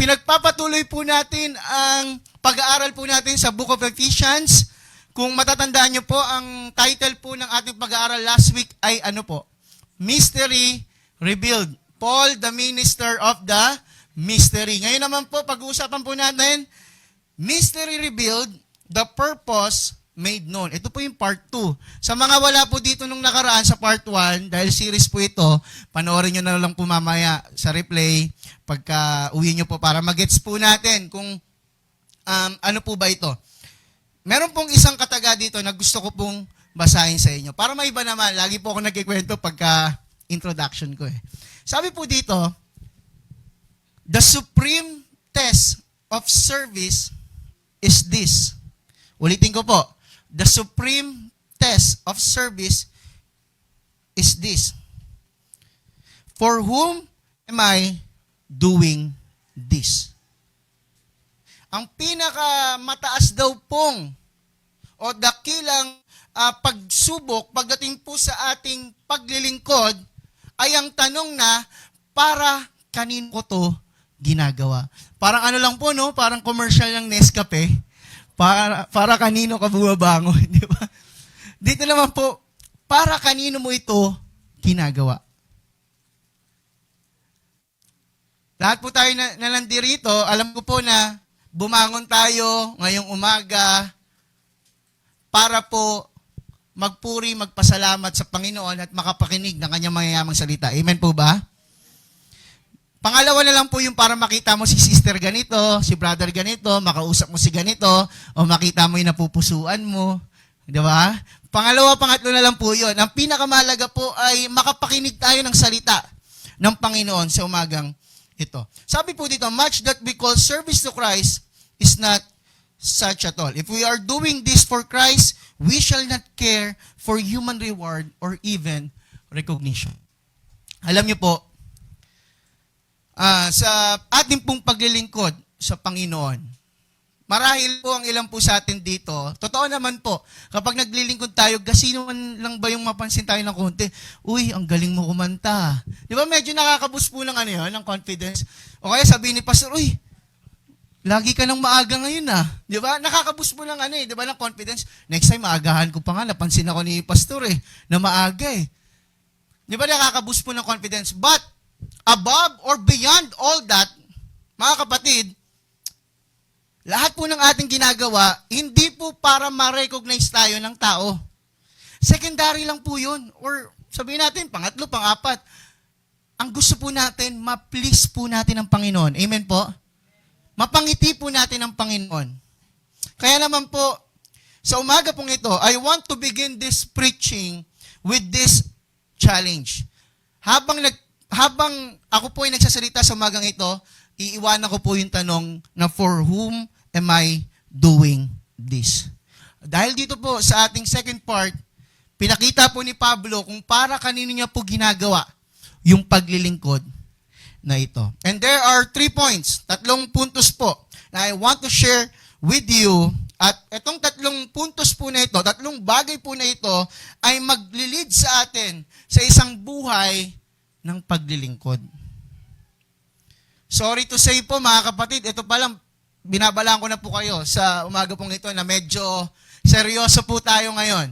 Pinagpapatuloy po natin ang pag-aaral po natin sa Book of Ephesians. Kung matatandaan nyo po, ang title po ng ating pag-aaral last week ay ano po? Mystery Revealed. Paul, the minister of the mystery. Ngayon naman po, pag-uusapan po natin, Mystery Revealed, the purpose made known. Ito po yung part 2. Sa mga wala po dito nung nakaraan sa part 1, dahil series po ito, panoorin nyo na lang po mamaya sa replay pagka uwi nyo po para magets po natin kung ano po ba ito. Meron pong isang kataga dito na gusto ko pong basahin sa inyo. Para may iba naman, lagi po ako nagkikwento pagka introduction ko eh. Sabi po dito, the supreme test of service is this. Ulitin ko po. The supreme test of service is this. For whom am I doing this? Ang pinakamataas daw pong o dakilang pagsubok pagdating po sa ating paglilingkod ay ang tanong na para kanino ko to ginagawa. Parang ano lang po, no? Parang commercial ng Nescafe. Para kanino ka bumabangon, di ba? Dito naman po, para kanino mo ito ginagawa. Lahat po tayo na nandirito, alam ko po na bumangon tayo ngayong umaga para po magpuri, magpasalamat sa Panginoon at makapakinig ng kanyang mayayamang salita. Amen po ba? Pangalawa na lang po yung para makita mo si sister ganito, si brother ganito, makausap mo si ganito, o makita mo yung napupusuan mo. Di ba? Pangalawa, pangatlo na lang po yun. Ang pinakamalaga po ay makapakinig tayo ng salita ng Panginoon sa umagang ito. Sabi po dito, much that we call service to Christ is not such at all. If we are doing this for Christ, we shall not care for human reward or even recognition. Alam niyo po, sa ating pong paglilingkod sa Panginoon, marahil po ang ilang po sa atin dito, totoo naman po, kapag naglilingkod tayo, gasino man lang ba yung mapansin tayo ng konti? Uy, ang galing mo kumanta. Di ba medyo nakakaboost po ng ano yun, ng confidence? O kaya sabihin ni Pastor, uy, lagi ka nang maaga ngayon ah. Di ba? Nakakaboost po ng ano eh, di ba, ng confidence. Next time, maagahan ko pa nga, napansin ako ni Pastor eh, na maaga eh. Di ba nakakaboost po ng confidence? But, above or beyond all that, mga kapatid, lahat po ng ating ginagawa, hindi po para ma-recognize tayo ng tao. Secondary lang po yun. Or sabihin natin, pangatlo, pang-apat. Ang gusto po natin, ma-please po natin ang Panginoon. Amen po? Mapangiti po natin ang Panginoon. Kaya naman po, sa umaga pong ito, I want to begin this preaching with this challenge. Habang ako po ay nagsasalita sa umagang ito, iiwanan ko po yung tanong na for whom am I doing this? Dahil dito po sa ating second part, pinakita po ni Pablo kung para kanino niya po ginagawa yung paglilingkod na ito. And there are 3 points, 3 puntos po na I want to share with you. At itong 3 puntos po na ito, 3 bagay po na ito ay maglilid sa atin sa isang buhay ng paglilingkod. Sorry to say po mga kapatid, ito pa lang, binabalaan ko na po kayo sa umaga pong ito na medyo seryoso po tayo ngayon.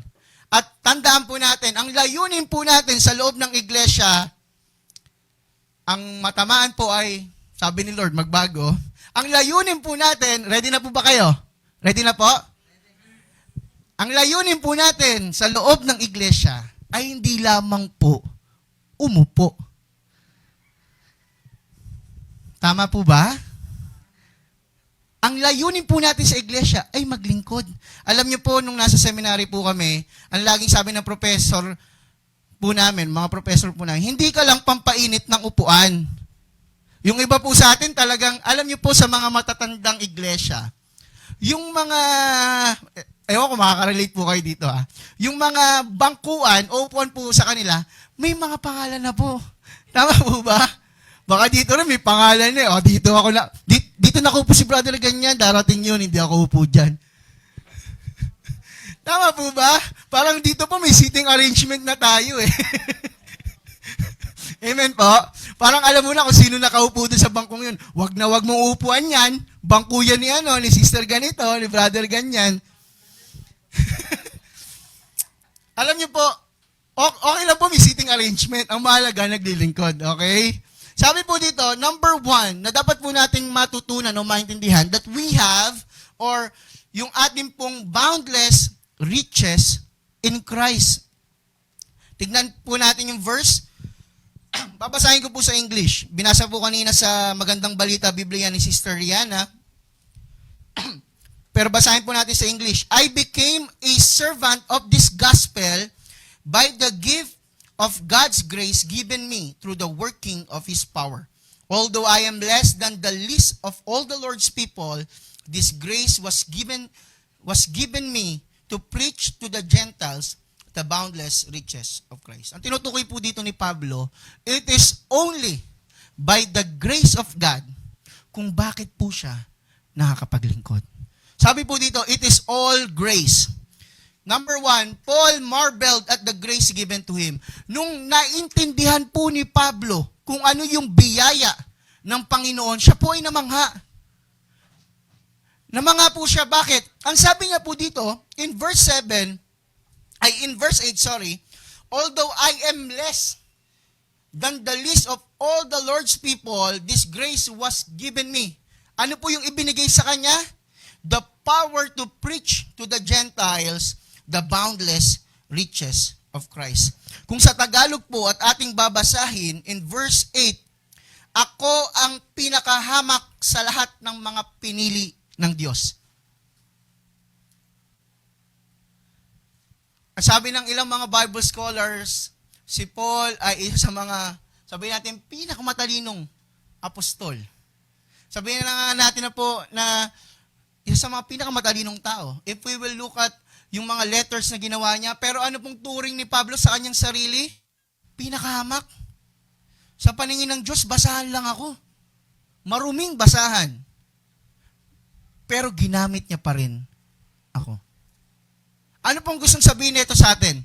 At tandaan po natin, ang layunin po natin sa loob ng iglesia, ang matamaan po ay, sabi ni Lord, magbago. Ang layunin po natin, ready na po ba kayo? Ready na po? Ang layunin po natin sa loob ng iglesia ay hindi lamang po umupo. Tama po ba? Ang layunin po natin sa iglesia ay maglingkod. Alam niyo po, nung nasa seminary po kami, ang laging sabi ng professor po namin, mga professor po namin, hindi ka lang pampainit ng upuan. Yung iba po sa atin talagang, alam niyo po sa mga matatandang iglesia, yung mga, ewan ko makaka-relate po kayo dito ha, yung mga bangkuan, upuan po sa kanila, may mga pangalan na po. Tama po ba? Baka dito rin may pangalan eh. O, dito ako na, dito na ako po si brother ganyan, darating yun, hindi ako upo dyan. Tama po ba? Parang dito po may seating arrangement na tayo eh. Amen po. Parang alam mo na kung sino nakaupo doon sa bangkong yun. Wag na wag mong upuan yan. Bangko yan ni ano, ni sister ganito, ni brother ganyan. Alam niyo po, okay lang po may seating arrangement. Ang mahalaga, naglilingkod. Okay? Sabi po dito, number 1, na dapat po nating matutunan o maintindihan that we have or yung ating pong boundless riches in Christ. Tignan po natin yung verse. Babasahin ko po sa English. Binasa po kanina sa Magandang Balita Biblia ni Sister Rihanna. Pero basahin po natin sa English. I became a servant of this gospel by the gift of God's grace given me through the working of His power. Although I am less than the least of all the Lord's people, this grace was given me to preach to the Gentiles the boundless riches of Christ. Ang tinutukoy po dito ni Pablo, it is only by the grace of God kung bakit po siya nakakapaglingkod. Sabi po dito, it is all grace. Number 1, Paul marveled at the grace given to him. Nung naintindihan po ni Pablo kung ano yung biyaya ng Panginoon, siya po ay namangha. Namangha po siya. Bakit? Ang sabi niya po dito, in verse 8, although I am less than the least of all the Lord's people, this grace was given me. Ano po yung ibinigay sa kanya? The power to preach to the Gentiles the boundless riches of Christ. Kung sa Tagalog po at ating babasahin in verse 8, ako ang pinakahamak sa lahat ng mga pinili ng Diyos. Sabi ng ilang mga Bible scholars, si Paul ay isa sa mga, sabihin natin, pinakamatalinong apostol. Sabihin na natin na po na isa sa mga pinakamatalinong tao. If we will look at yung mga letters na ginawa niya, pero ano pong turing ni Pablo sa kanyang sarili? Pinakahamak. Sa paningin ng Diyos, basahan lang ako. Maruming basahan. Pero ginamit niya pa rin ako. Ano pong gustong sabihin nito sa atin?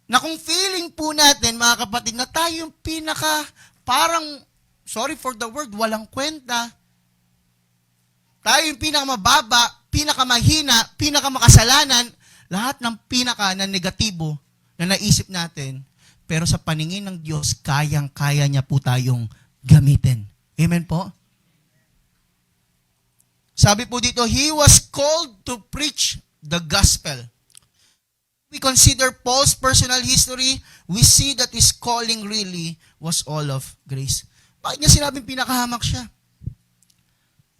Na kung feeling po natin, mga kapatid, na tayo yung parang, sorry for the word, walang kwenta. Tayo yung pinakamababa, pinakamahina, pinakamakasalanan, lahat ng pinaka na negatibo na naisip natin, pero sa paningin ng Diyos, kayang-kaya niya po tayong gamitin. Amen po? Sabi po dito, He was called to preach the gospel. We consider Paul's personal history, we see that his calling really was all of grace. Bakit niya sinabing pinakahamak siya?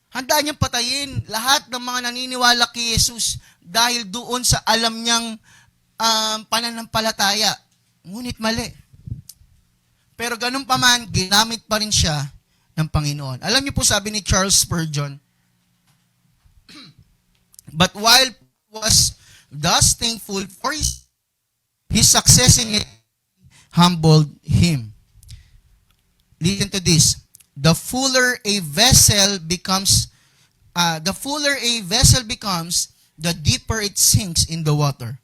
Handa niyang patayin lahat ng mga naniniwala kay Jesus dahil doon sa alam niyang pananampalataya. Ngunit mali. Pero ganun pa man, ginamit pa rin siya ng Panginoon. Alam niyo po sabi ni Charles Spurgeon, but while was thus thankful for his success in it, humbled him. Listen to this. The fuller a vessel becomes, the deeper it sinks in the water.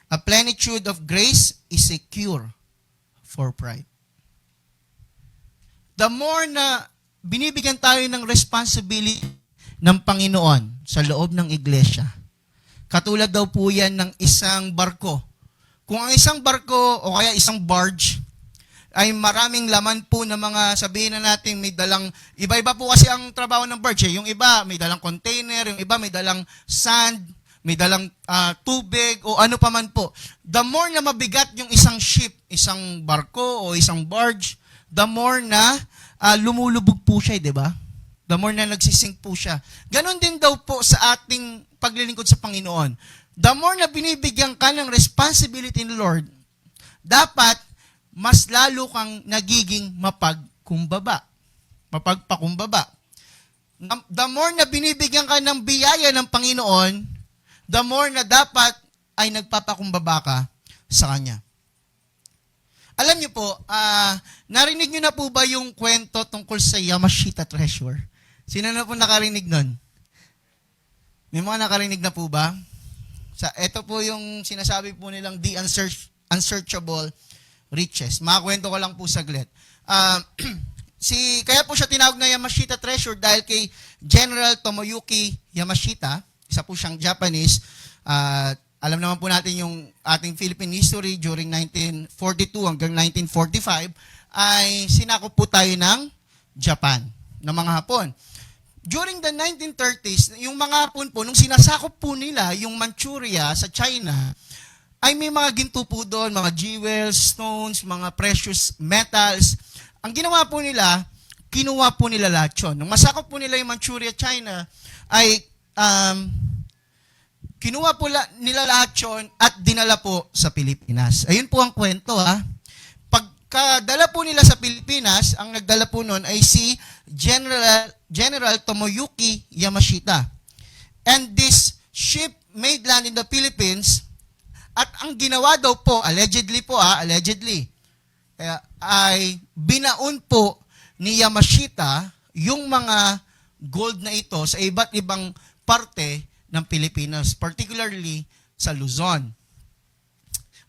A plenitude of grace is a cure for pride. The more na binibigyan tayo ng responsibility ng Panginoon sa loob ng iglesia, katulad daw po yan ng isang barko. Kung ang isang barko o kaya isang barge ay maraming laman po ng mga, sabihin na natin, may dalang, iba-iba po kasi ang trabaho ng barge. Yung iba, may dalang container, yung iba, may dalang sand, may dalang tubig, o ano pa man po. The more na mabigat yung isang ship, isang barko, o isang barge, the more na lumulubog po siya, di ba? The more na nagsisink po siya. Ganon din daw po sa ating paglilingkod sa Panginoon. The more na binibigyan ka ng responsibility ni Lord, dapat mas lalo kang nagiging mapagkumbaba. Mapagpakumbaba. The more na binibigyan ka ng biyaya ng Panginoon, the more na dapat ay nagpapakumbaba ka sa Kanya. Alam niyo po, narinig niyo na po ba yung kwento tungkol sa Yamashita treasure? Sino na po nakarinig nun? May mga nakarinig na po ba? Ito po yung sinasabi po nilang the unsearchable riches. Makakwento ko lang po saglit. Ah, kaya po siya tinawag na Yamashita Treasure dahil kay General Tomoyuki Yamashita, isa po siyang Japanese. Alam naman po natin yung ating Philippine history during 1942 hanggang 1945 ay sinakop po tayo ng Japan, ng mga Hapon. During the 1930s, yung mga Hapon po, nung sinasakop po nila yung Manchuria sa China, ay may mga ginto po doon, mga jewels, stones, mga precious metals. Ang ginawa po nila, kinuha po nila lahat yun. Nung masakop po nila yung Manchuria, China, ay kinuha po nila lahat yun at dinala po sa Pilipinas. Ayun po ang kwento, ha. Pagkadala po nila sa Pilipinas, ang nagdala po nun ay si General Tomoyuki Yamashita. And this ship made land in the Philippines at ang ginawa daw po, allegedly po, allegedly, ay binaon po ni Yamashita yung mga gold na ito sa iba't ibang parte ng Pilipinas, particularly sa Luzon.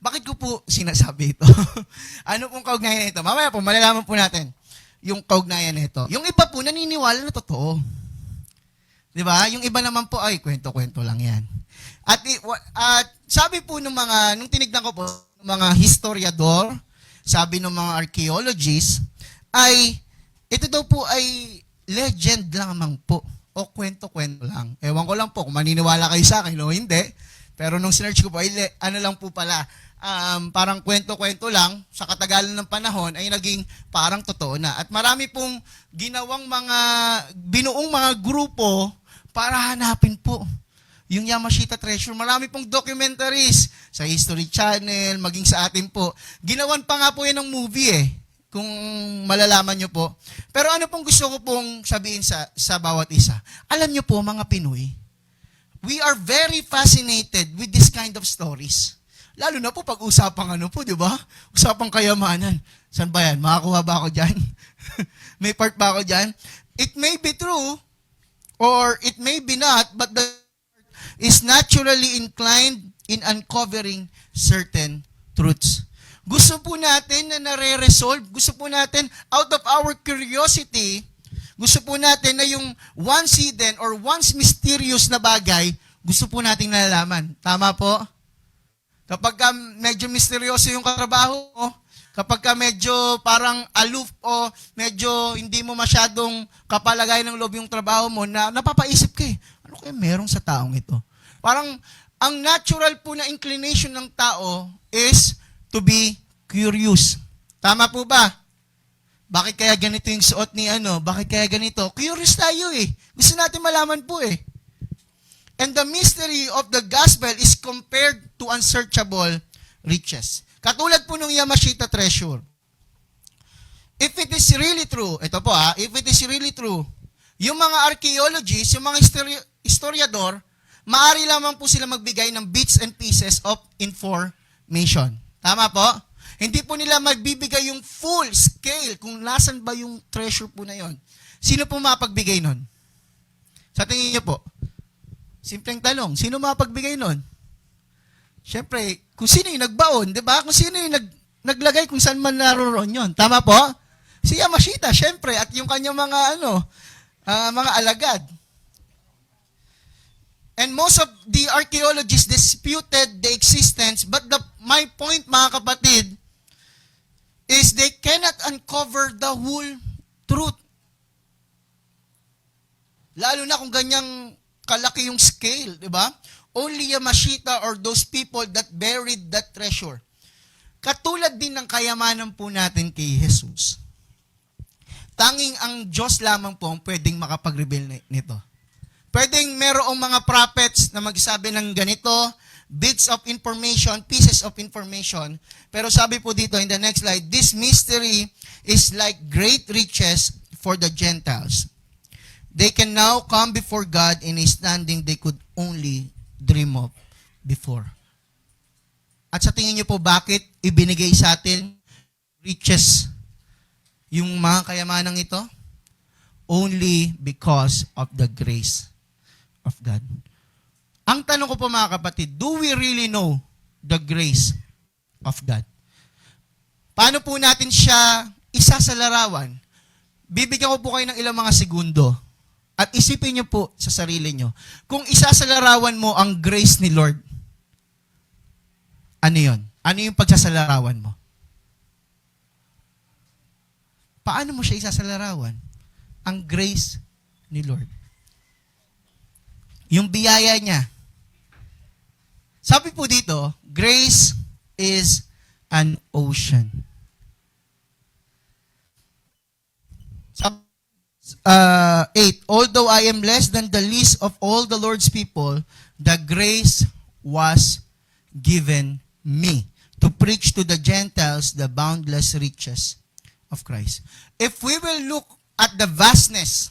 Bakit ko po sinasabi ito? Ano pong kaugnayan nito? Mamaya po, malalaman po natin yung kaugnayan nito. Yung iba po, naniniwala na totoo. Di ba? Yung iba naman po, ay, kwento-kwento lang yan. At sabi po nung tinignan ko po, mga historiador, sabi ng mga archaeologists, ay, ito daw po ay legend lamang po. O kwento-kwento lang. Ewan ko lang po kung maniniwala kayo sa akin o hindi. Pero nung sinearch ko po, ay ano lang po pala, parang kwento-kwento lang, sa katagalan ng panahon, ay naging parang totoo na. At marami pong ginawang binuong mga grupo para hanapin po yung Yamashita Treasure. Marami pong documentaries sa History Channel, maging sa atin po. Ginawan pa nga po yan ng movie kung malalaman nyo po. Pero ano pong gusto ko pong sabihin sa bawat isa? Alam nyo po, mga Pinoy, we are very fascinated with this kind of stories. Lalo na po pag usapang di ba? Usapang kayamanan. Saan ba yan? Makakuha ba ako dyan? May part ba ako dyan? It may be true, or it may be not, but the is naturally inclined in uncovering certain truths. Gusto po natin na nare-resolve, gusto po natin out of our curiosity, gusto po natin na yung once hidden or once mysterious na bagay, gusto po nating nalalaman. Tama po? Kapag medyo misteryoso yung katrabaho mo, kapag medyo parang aloof o medyo hindi mo masyadong kapalagay ng loob yung trabaho mo, na napapaisip ka ano kaya merong sa taong ito? Parang ang natural po na inclination ng tao is to be curious. Tama po ba? Bakit kaya ganito yung suot ni Bakit kaya ganito? Curious tayo Gusto natin malaman po And the mystery of the gospel is compared to unsearchable riches. Katulad po ng Yamashita Treasure. If it is really true, ito po if it is really true, yung mga archaeologists, yung mga historiador, maaari lamang po sila magbigay ng bits and pieces of information. Tama po? Hindi po nila magbibigay yung full scale kung nasan ba yung treasure po na yon. Sino po mapagbigay nun? Sa tingin niyo po? Simpleng tanong, sino mapagbigay nun? Siyempre, kung sino yung nagbaon, di ba? Kung sino yung naglagay kung saan man naroon yon. Tama po? Si Yamashita, siyempre, at yung kanyang mga mga alagad. And most of the archaeologists disputed the existence, but my point, mga kapatid, is they cannot uncover the whole truth. Lalo na kung ganyang kalaki yung scale, di ba? Only Yamashita or those people that buried that treasure. Katulad din ng kayamanan po natin kay Jesus. Tanging ang Diyos lamang po ang pwedeng makapag-reveal nito. Pwedeng merong mga prophets na magsabi ng ganito, bits of information, pieces of information. Pero sabi po dito in the next slide, this mystery is like great riches for the Gentiles. They can now come before God in a standing they could only dream of before. At sa tingin niyo po, bakit ibinigay sa atin riches yung mga kayamanang ito? Only because of the grace of God. Ang tanong ko po mga kapatid, do we really know the grace of God? Paano po natin siya isasalarawan? Bibigyan ko po kayo ng ilang mga segundo. At isipin niyo po sa sarili niyo, kung isasalarawan mo ang grace ni Lord, ano yon? Ano yung pagsasalarawan mo? Paano mo siya isasalarawan? Ang grace ni Lord. Yung biyaya niya. Sabi po dito, grace is an ocean. 8, although I am less than the least of all the Lord's people, the grace was given me to preach to the Gentiles the boundless riches of Christ. If we will look at the vastness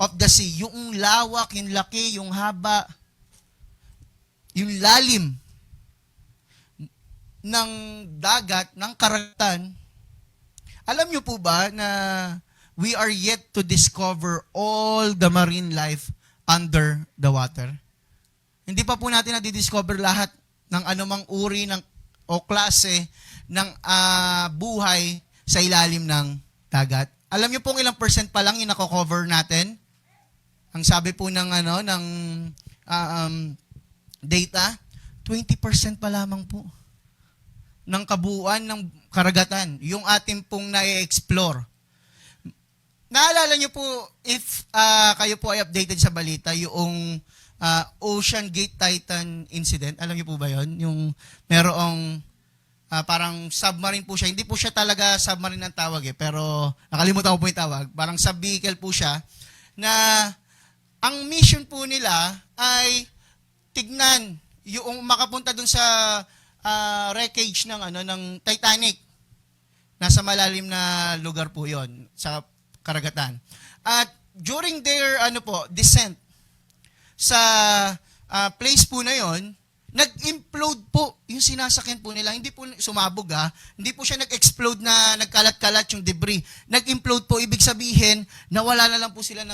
of the sea, yung lawak, yung laki, yung haba, yung lalim ng dagat, ng karagatan, alam niyo po ba na we are yet to discover all the marine life under the water? Hindi pa po natin na-discover lahat ng anumang uri ng, o klase ng buhay sa ilalim ng dagat. Alam niyo pong ilang percent pa lang yung nako-cover natin? Ang sabi po ng data, 20% pa lamang po ng kabuuan ng karagatan, yung ating pong na-explore. Naalala niyo po, if kayo po ay updated sa balita, yung Ocean Gate Titan incident, alam niyo po ba yon? Yung merong parang submarine po siya. Hindi po siya talaga submarine ang tawag pero nakalimutan ko po yung tawag. Parang sub-vehicle po siya na ang mission po nila ay tignan yung makapunta dun sa wreckage ng Titanic. Nasa malalim na lugar po yon sa karagatan. At during their descent sa place po na yon, nag-implode po yung sinasakyan po nila. Hindi po sumabog Hindi po siya nag-explode na nagkalat-kalat yung debris. Nag-implode po, ibig sabihin, nawala na lang po sila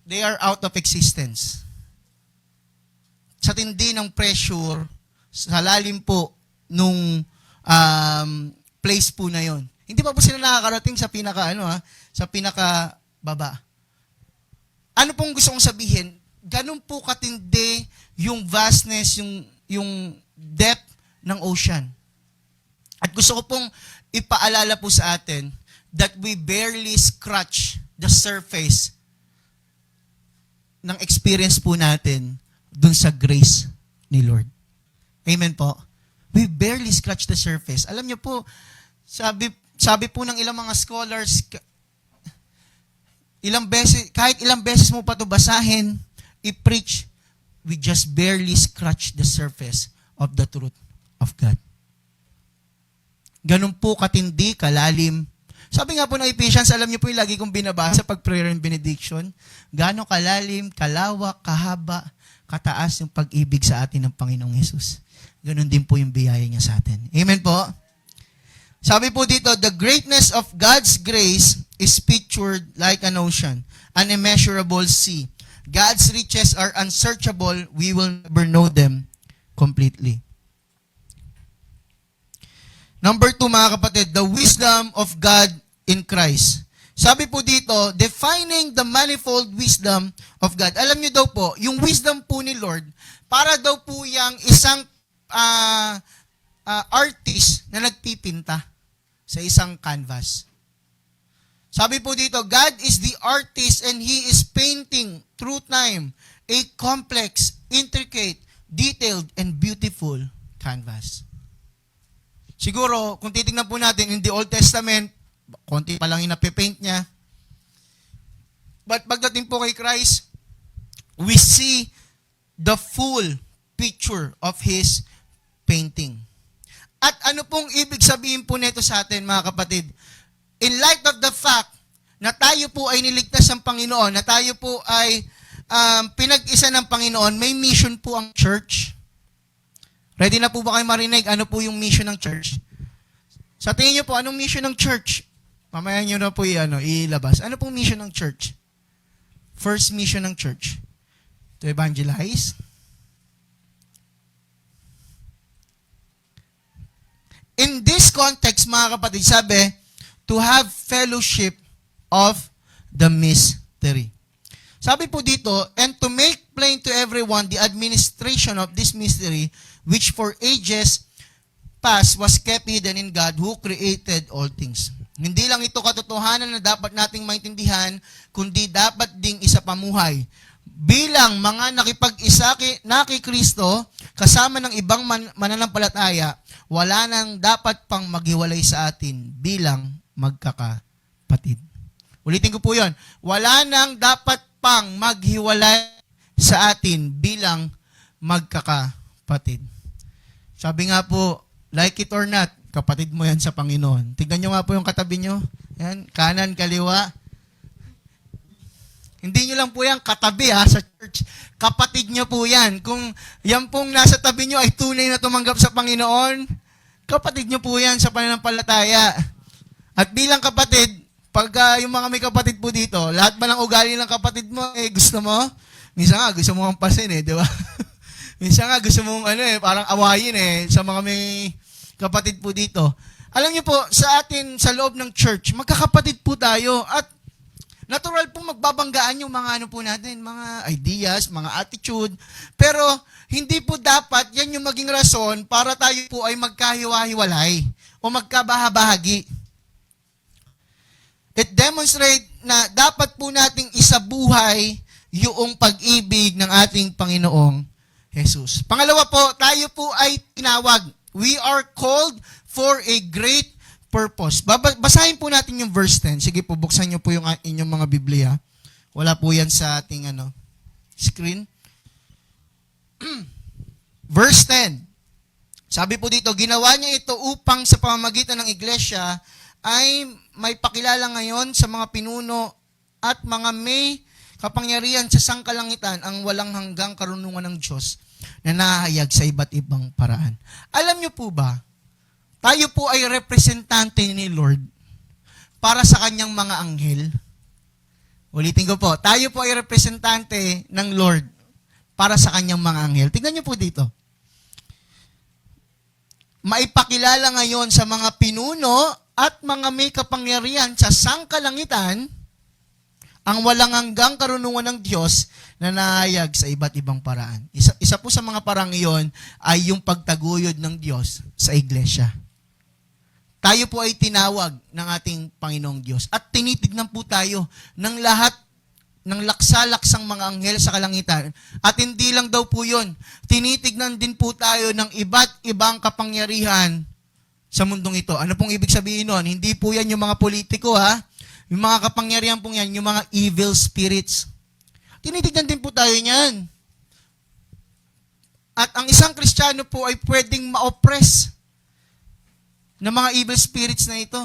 they are out of existence. Sa tindi ng pressure, sa lalim po nung place po na yon. Hindi pa po sila nakakarating sa sa pinaka-baba. Ano pong gusto kong sabihin? Ganun po katindi yung vastness, yung depth ng ocean. At gusto ko pong ipaalala po sa atin that we barely scratch the surface ng experience po natin dun sa grace ni Lord. Amen po? We barely scratch the surface. Alam niyo po, sabi po ng ilang mga scholars, kahit ilang beses mo pa ito basahin, i-preach, we just barely scratch the surface of the truth of God. Ganun po katindi, kalalim. Sabi nga po ng Ephesians, alam niyo po yung lagi kong binabasa pag prayer and benediction, gaano kalalim, kalawak, kahaba, kataas yung pag-ibig sa atin ng Panginoong Hesus. Ganun din po yung biyaya niya sa atin. Amen po? Sabi po dito, the greatness of God's grace is pictured like an ocean, an immeasurable sea. God's riches are unsearchable. We will never know them completely. Number 2, mga kapatid, the wisdom of God in Christ. Sabi po dito, defining the manifold wisdom of God. Alam niyo daw po, yung wisdom po ni Lord, para daw po yung isang artist na nagpipinta sa isang canvas. Sabi po dito, God is the artist and He is painting through time a complex, intricate, detailed, and beautiful canvas. Siguro, kung titingnan po natin in the Old Testament, konti pa lang yung napipaint niya. But pagdating po kay Christ, we see the full picture of His painting. At ano pong ibig sabihin po nito sa atin, mga kapatid? In light of the fact na tayo po ay niligtas ng Panginoon, na tayo po ay pinag-isa ng Panginoon, may mission po ang church. Ready na po ba kayo marinig? Ano po yung mission ng church? Sa tingin niyo po, anong mission ng church? Mamaya niyo na po ilabas. Ano pong mission ng church? First mission ng church. To evangelize. in this context, mga kapatid, sabi, to have fellowship of the mystery. Sabi po dito, and to make plain to everyone the administration of this mystery, which for ages past was kept hidden in God who created all things. Hindi lang ito katotohanan na dapat nating maintindihan, kundi dapat ding isa pamuhay. Bilang mga nakipag-isa na kay Kristo, kasama ng ibang mananampalataya, wala nang dapat pang maghiwalay sa atin bilang magkakapatid. Ulitin ko po yun. Wala nang dapat pang maghiwalay sa atin bilang magkakapatid. Sabi nga po, like it or not, kapatid mo yan sa Panginoon. Tignan nyo nga po yung katabi nyo. Yan, kanan, kaliwa. Hindi nyo lang po yan katabi sa church. Kapatid nyo po yan. Kung yan pong nasa tabi nyo ay tunay na tumanggap sa Panginoon, kapatid nyo po yan sa pananampalataya. At bilang kapatid, pag yung mga may kapatid po dito, lahat ba ng ugali ng kapatid mo, gusto mo? Minsan nga, gusto mo hampasin di ba? Minsan nga, gusto mong parang awayin sa mga may kapatid po dito. Alam niyo po, sa atin, sa loob ng church, magkakapatid po tayo at natural pong magbabanggaan yung mga po natin, mga ideas, mga attitude. Pero, hindi po dapat yan yung maging rason para tayo po ay magkahiwa-hiwalay o magkabahabahagi. It demonstrates na dapat po nating isabuhay yung pag-ibig ng ating Panginoong Jesus. Pangalawa po, tayo po ay tinawag. We are called for a great purpose. Basahin po natin yung verse 10. Sige po, buksan niyo po yung inyong mga Biblia. Wala po yan sa ating screen. Verse 10. Sabi po dito, ginawa niya ito upang sa pamamagitan ng iglesia ay may pakilala ngayon sa mga pinuno at mga may kapangyarihan sa sangkalangitan ang walang hanggang karunungan ng Diyos na nahayag sa iba't ibang paraan. Alam niyo po ba, tayo po ay representante ni Lord para sa kanyang mga anghel. Ulitin ko po, tayo po ay representante ng Lord para sa kanyang mga anghel. Tingnan niyo po dito. Maipakilala ngayon sa mga pinuno at mga may kapangyarihan sa sangkalangitan ang walang hanggang karunungan ng Diyos na nahayag sa iba't ibang paraan. Isa po sa mga parang iyon ay yung pagtaguyod ng Diyos sa iglesia. Tayo po ay tinawag ng ating Panginoong Diyos at tinitignan po tayo ng lahat ng laksa-laksang mga anghel sa kalangitan. At hindi lang daw po yun, tinitignan din po tayo ng iba't ibang kapangyarihan sa mundong ito. Ano pong ibig sabihin nun? Hindi po yan yung mga politiko Yung mga kapangyarihan pong yan, yung mga evil spirits. Tinitignan din po tayo niyan. At ang isang Kristiyano po ay pwedeng ma-oppress ng mga evil spirits na ito.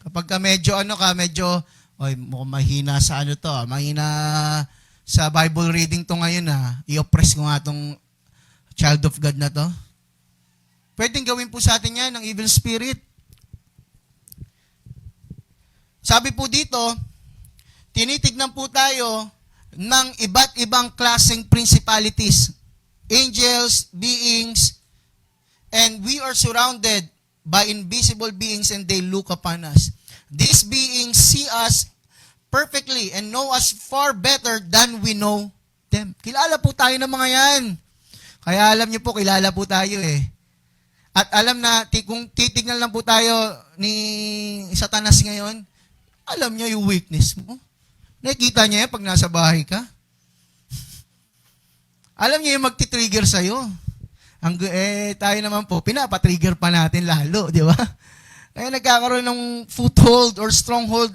Kapag ka medyo mukhang mahina sa mahina sa Bible reading to ngayon i-oppress ko nga tong child of God na to. Pwedeng gawin po sa atin yan ng evil spirit. Sabi po dito, tinitignan po tayo ng iba't ibang klaseng principalities, angels, beings, and we are surrounded by invisible beings and they look upon us. These beings see us perfectly and know us far better than we know them. Kilala po tayo ng mga yan. Kaya alam niyo po, kilala po tayo At alam na, kung titignan lang po tayo ni Satanas ngayon, alam niya yung weakness mo. Nakikita niya pag nasa bahay ka. Alam niya yung magti-trigger sa'yo. Tayo naman po, pinapatrigger pa natin lalo, di ba? Kaya nagkakaroon ng foothold or stronghold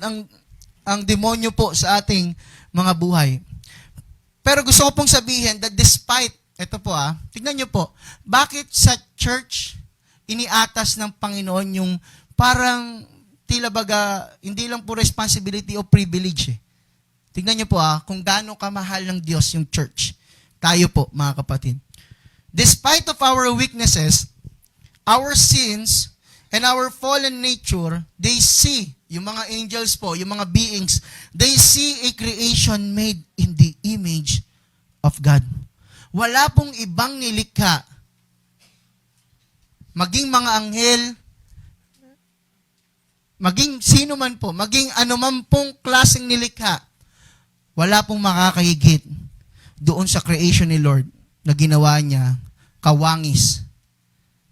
ang demonyo po sa ating mga buhay. Pero gusto ko pong sabihin that despite, ito po tignan niyo po, bakit sa church iniatas ng Panginoon yung parang tila baga, hindi lang po responsibility o privilege Tignan niyo po kung gaano kamahal ng Diyos yung church. Tayo po, mga kapatid. Despite of our weaknesses, our sins, and our fallen nature, they see, yung mga angels po, yung mga beings, they see a creation made in the image of God. Wala pong ibang nilikha, maging mga anghel, maging sino man po, maging anuman pong klaseng nilikha, wala pong makakahigit doon sa creation ni Lord na ginawa niya kawangis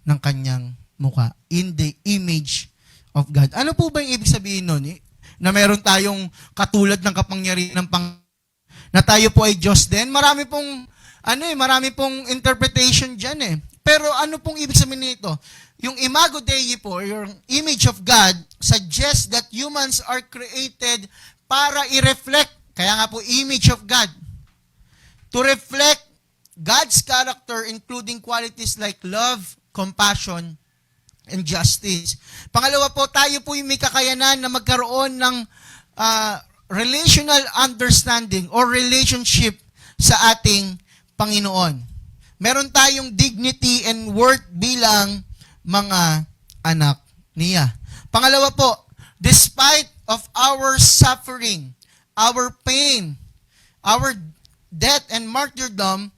ng kanyang mukha. In the image of God. Ano po ba yung ibig sabihin nun? Na meron tayong katulad ng kapangyarihan ng na tayo po ay Diyos din? Marami pong interpretation dyan eh. Pero ano pong ibig sabihin nito? Yung imago Dei po, yung image of God, suggests that humans are created para i-reflect, kaya nga po image of God, to reflect God's character including qualities like love, compassion, and justice. Pangalawa po, tayo po yung may kakayanan na magkaroon ng relational understanding or relationship sa ating Panginoon. Meron tayong dignity and worth bilang mga anak niya. Pangalawa po, despite of our suffering, our pain, our death and martyrdom,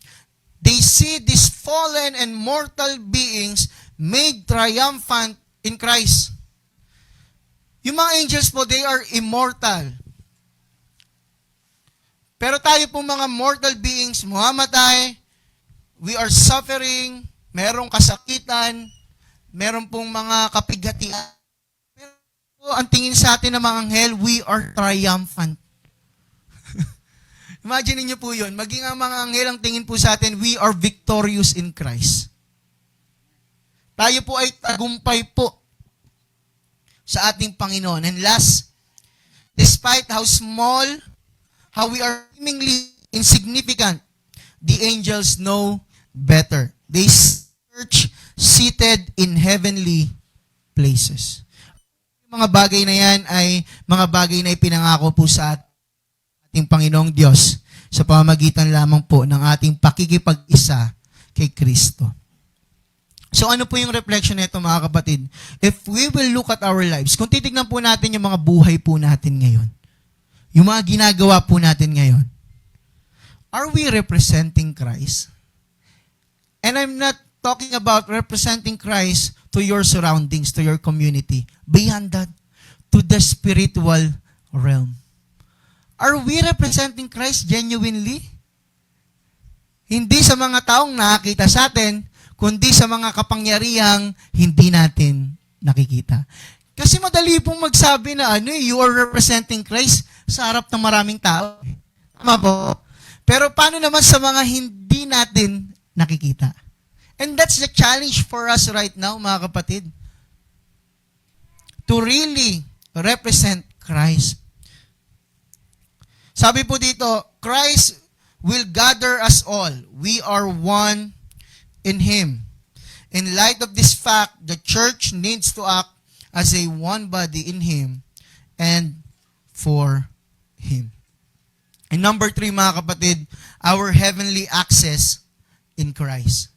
they see these fallen and mortal beings made triumphant in Christ. Yung mga angels po, they are immortal. Pero tayo po mga mortal beings, mamamatay, we are suffering, merong kasakitan, meron pong mga kapigatian. Pero po, ang tingin sa atin ng mga anghel, we are triumphant. Imagine niyo po yun. Maging ang mga anghel ang tingin po sa atin, we are victorious in Christ. Tayo po ay tagumpay po sa ating Panginoon. And last, despite how small, how we are seemingly insignificant, the angels know better. They search seated in heavenly places. Yung mga bagay na yan ay mga bagay na ipinangako po sa ating Panginoong Diyos sa pamamagitan lamang po ng ating pakikipag-isa kay Kristo. So ano po yung reflection nito mga kapatid? If we will look at our lives, kung titignan po natin yung mga buhay po natin ngayon, yung mga ginagawa po natin ngayon, are we representing Christ? And I'm not talking about representing Christ to your surroundings, to your community. Beyond that, to the spiritual realm. Are we representing Christ genuinely? Hindi sa mga taong nakakita sa atin, kundi sa mga kapangyarihang hindi natin nakikita. Kasi madali pong magsabi na you are representing Christ sa harap ng maraming tao. Tama po. Pero paano naman sa mga hindi natin nakikita? And that's the challenge for us right now, mga kapatid. To really represent Christ. Sabi po dito, Christ will gather us all. We are one in Him. In light of this fact, the church needs to act as a one body in Him and for Him. And number 3, mga kapatid, our heavenly access in Christ.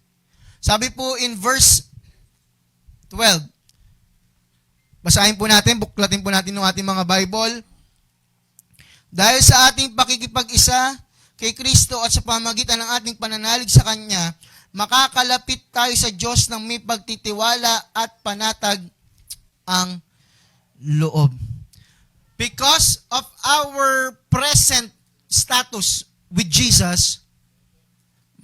Sabi po in verse 12, basahin po natin, buklatin po natin ng ating mga Bible. Dahil sa ating pakikipag-isa kay Kristo at sa pamamagitan ng ating pananalig sa Kanya, makakalapit tayo sa Diyos ng may pagtitiwala at panatag ang loob. Because of our present status with Jesus,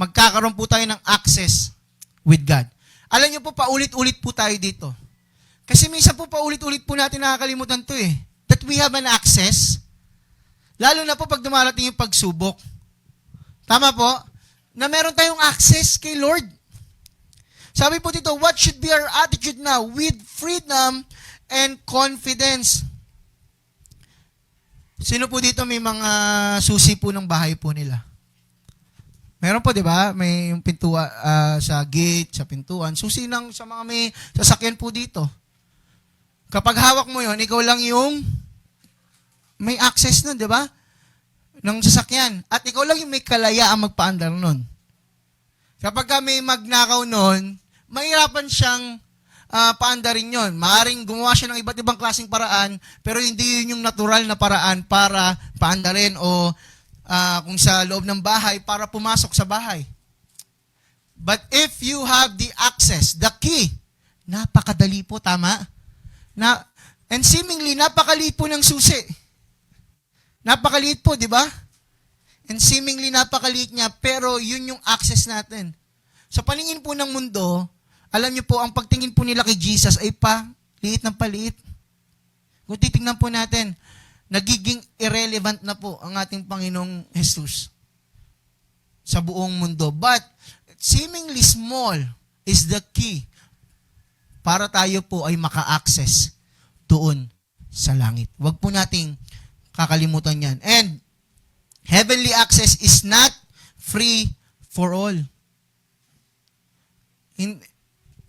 magkakaroon po tayo ng access with God. Alam niyo po, paulit-ulit po tayo dito. Kasi minsan po paulit-ulit po natin nakakalimutan to that we have an access. Lalo na po pag dumarating yung pagsubok. Tama po? Na meron tayong access kay Lord. Sabi po dito, what should be our attitude now? With freedom and confidence. Sino po dito may mga susi po ng bahay po nila? Meron po, di ba? May yung pintuan sa gate, sa pintuan. Susi ng sa mga may sasakyan po dito. Kapag hawak mo yon, ikaw lang yung may access nun, di ba? Ng sasakyan. At ikaw lang yung may kalayaang magpaandar nun. Kapag may magnakaw nun, mahirapan siyang paandarin yon. Maaring gumawa siya ng iba't ibang klaseng paraan, pero hindi yun yung natural na paraan para paandarin o kung sa loob ng bahay, para pumasok sa bahay. But if you have the access, the key, napakadali po, tama? And seemingly, napakaliit po ng susi. Napakaliit po, di ba? And seemingly, napakaliit niya, pero yun yung access natin. Sa paningin po ng mundo, alam niyo po, ang pagtingin po nila kay Jesus ay liit ng paliit. Kung titingnan po natin, nagiging irrelevant na po ang ating Panginoong Jesus sa buong mundo. But, seemingly small is the key para tayo po ay maka-access doon sa langit. Huwag po nating kakalimutan yan. And, heavenly access is not free for all.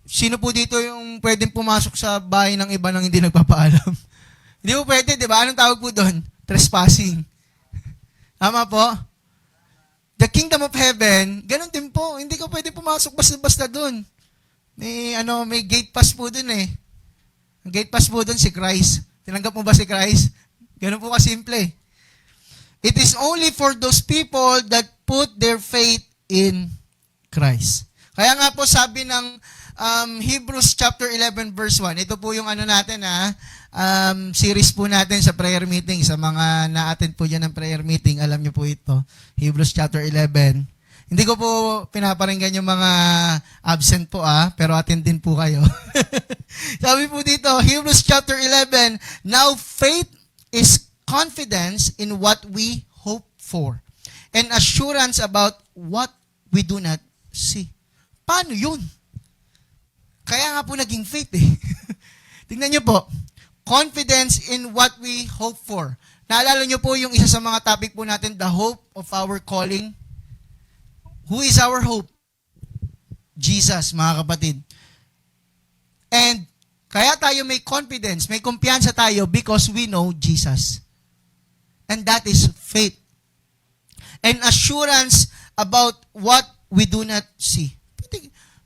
Sino po dito yung pwedeng pumasok sa bahay ng iba nang hindi nagpapaalam? Hindi po pwede, di ba? Anong tawag po doon? Trespassing. Tama po? The kingdom of heaven, ganun din po. Hindi ka pwede pumasok basta-basta doon. May gate pass po doon eh. Ang gate pass po doon si Christ. Tinanggap mo ba si Christ? Ganun po kasimple. It is only for those people that put their faith in Christ. Kaya nga po sabi ng Hebrews chapter 11 verse 1, ito po yung natin series po natin sa prayer meeting. Sa mga na-attend po dyan ng prayer meeting, alam niyo po ito. Hebrews chapter 11. Hindi ko po pinaparinggan yung mga absent po pero attend din po kayo. Sabi po dito, Hebrews chapter 11, now faith is confidence in what we hope for and assurance about what we do not see. Paano yun? Kaya nga po naging faith eh. Tingnan niyo po, confidence in what we hope for. Naalala niyo po yung isa sa mga topic po natin, the hope of our calling. Who is our hope? Jesus, mga kapatid. And kaya tayo may confidence, may kumpiyansa tayo because we know Jesus. And that is faith. And assurance about what we do not see.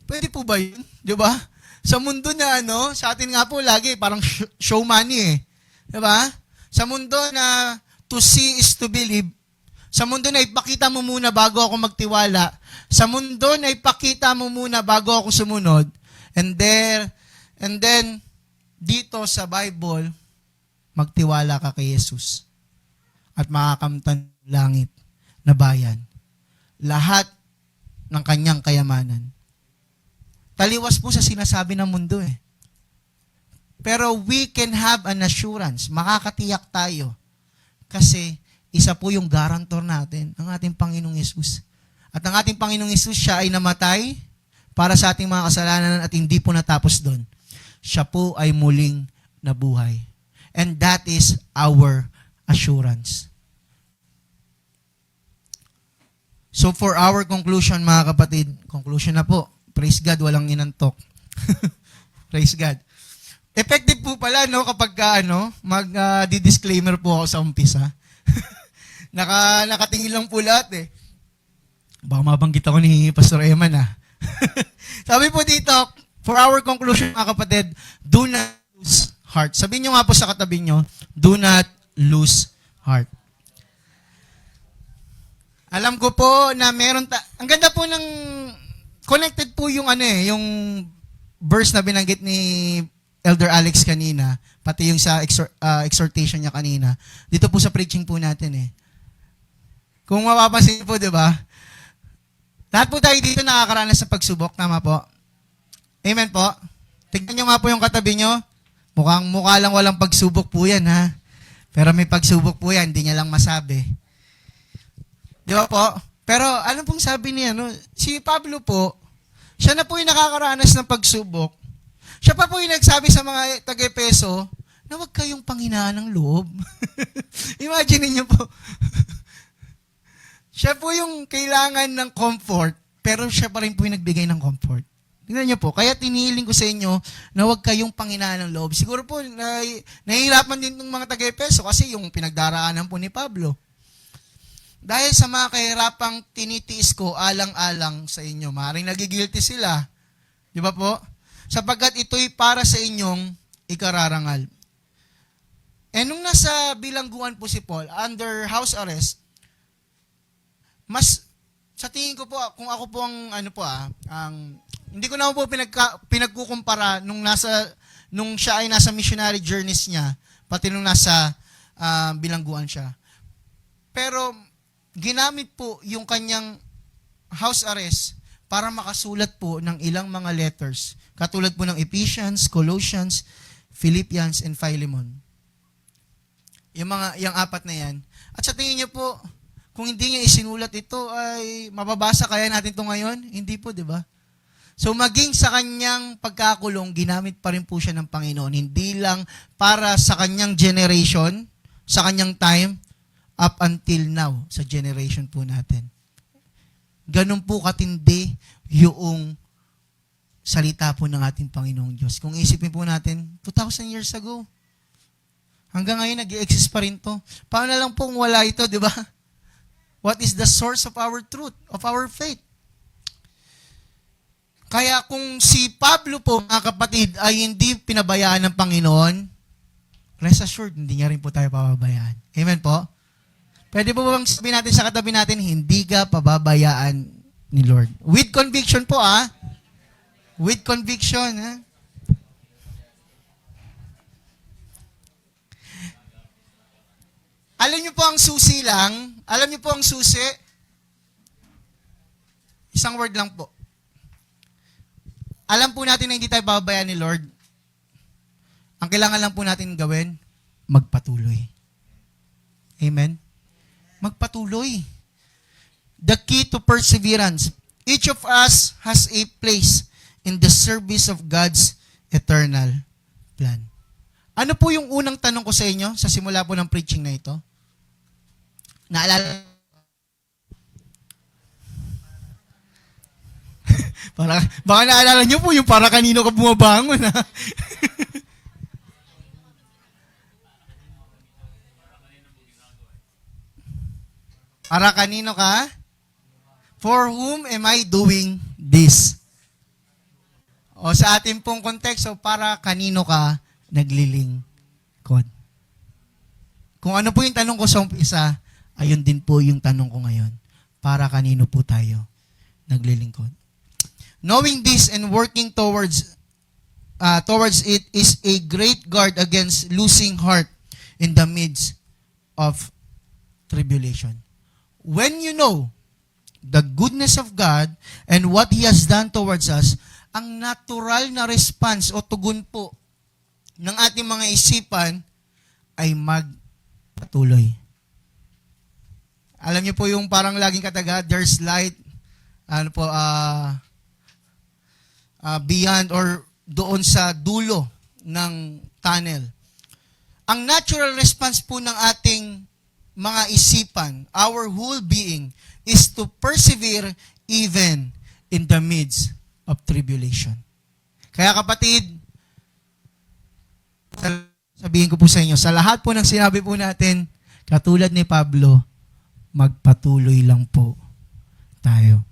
Pwede po ba yun? Di ba? Sa mundo na sa atin nga po lagi, parang show money eh. Di ba? Sa mundo na to see is to believe, sa mundo na ipakita mo muna bago ako magtiwala, sa mundo na ipakita mo muna bago ako sumunod, and then, dito sa Bible, magtiwala ka kay Jesus at makakamtan langit na bayan. Lahat ng kanyang kayamanan. Taliwas po sa sinasabi ng mundo eh. Pero we can have an assurance. Makakatiyak tayo. Kasi isa po yung guarantor natin, ang ating Panginoong Yesus. At ang ating Panginoong Yesus, siya ay namatay para sa ating mga kasalanan at hindi po natapos doon. Siya po ay muling nabuhay. And that is our assurance. So for our conclusion, mga kapatid, conclusion na po. Praise God, walang inantok. Praise God. Effective po pala, kapag mag-disclaimer po ako sa umpisa. Nakatingin lang po lahat eh. Baka mabanggit ako ni Pastor Eman Sabi po dito, for our conclusion, mga kapatid, do not lose heart. Sabihin nyo nga po sa katabi nyo, do not lose heart. Alam ko po na meron ang ganda po ng connected po yung yung verse na binanggit ni Elder Alex kanina, pati yung sa exhortation niya kanina. Dito po sa preaching po natin eh. Kung mapapansin po, di ba? Lahat po tayo dito nakakaranas sa pagsubok, tama po? Amen po? Tignan nyo nga po yung katabi nyo. Mukha lang walang pagsubok po yan, ha? Pero may pagsubok po yan, hindi niya lang masabi. Di ba po? Pero ano pong sabi niya, si Pablo po, siya na po yung nakakaranas ng pagsubok. Siya pa po yung nagsabi sa mga taga-Efeso na huwag kayong panghinaan ng loob. Imagine niyo po. Siya po yung kailangan ng comfort, pero siya pa rin po yung nagbigay ng comfort. Tingnan niyo po, kaya tinihiling ko sa inyo na huwag kayong panghinaan ng loob. Siguro po, nahihirapan din ng mga taga-Efeso kasi yung pinagdaraanan po ni Pablo. Dahil sa mga kahirapang tinitiis ko, alang-alang sa inyo. Maaaring nagigilty sila. Di ba po? Sapagkat ito'y para sa inyong ikararangal. Nung nasa bilangguan po si Paul, under house arrest, sa tingin ko po, kung ako po ang hindi ko na po pinagkukumpara nung nasa nung siya ay nasa missionary journeys niya, pati nung nasa bilangguan siya. Pero ginamit po yung kanyang house arrest para makasulat po ng ilang mga letters, katulad po ng Ephesians, Colossians, Philippians, and Philemon. Yung apat na yan. At sa tingin niyo po, kung hindi niya isinulat ito, ay mababasa kaya natin ito ngayon? Hindi po, di ba? So maging sa kanyang pagkakulong, ginamit pa rin po siya ng Panginoon. Hindi lang para sa kanyang generation, sa kanyang time, up until now, sa generation po natin. Ganun po katindi yung salita po ng ating Panginoong Diyos. Kung isipin po natin, 2,000 years ago, hanggang ngayon nag-i-exist pa rin to. Paano na lang pong wala ito, di ba? What is the source of our truth, of our faith? Kaya kung si Pablo po, mga kapatid, ay hindi pinabayaan ng Panginoon, rest assured, hindi niya rin po tayo pababayaan. Amen po? Pwede po bang sabihin natin sa katabi natin, hindi ka pababayaan ni Lord. With conviction po, With conviction, Alam niyo po ang susi lang, isang word lang po. Alam po natin na hindi tayo pababayaan ni Lord. Ang kailangan lang po natin gawin, magpatuloy. Amen? Magpatuloy. The key to perseverance. Each of us has a place in the service of God's eternal plan. Ano po yung unang tanong ko sa inyo sa simula po ng preaching na ito? Naalala? Baka naalala nyo po yung para kanino ka bumabangon, ha? Para kanino ka? For whom am I doing this? O sa ating pong konteksto, para kanino ka naglilingkod? Kung ano po yung tanong ko sa umpisa, ayun din po yung tanong ko ngayon. Para kanino po tayo naglilingkod? Knowing this and working towards it is a great guard against losing heart in the midst of tribulation. When you know the goodness of God and what He has done towards us, ang natural na response o tugon po ng ating mga isipan ay magpatuloy. Alam niyo po yung parang laging kataga, there's light, beyond or doon sa dulo ng tunnel. Ang natural response po ng ating mga isipan, our whole being, is to persevere even in the midst of tribulation. Kaya kapatid, sabihin ko po sa inyo, sa lahat po ng sinabi po natin, katulad ni Pablo, magpatuloy lang po tayo.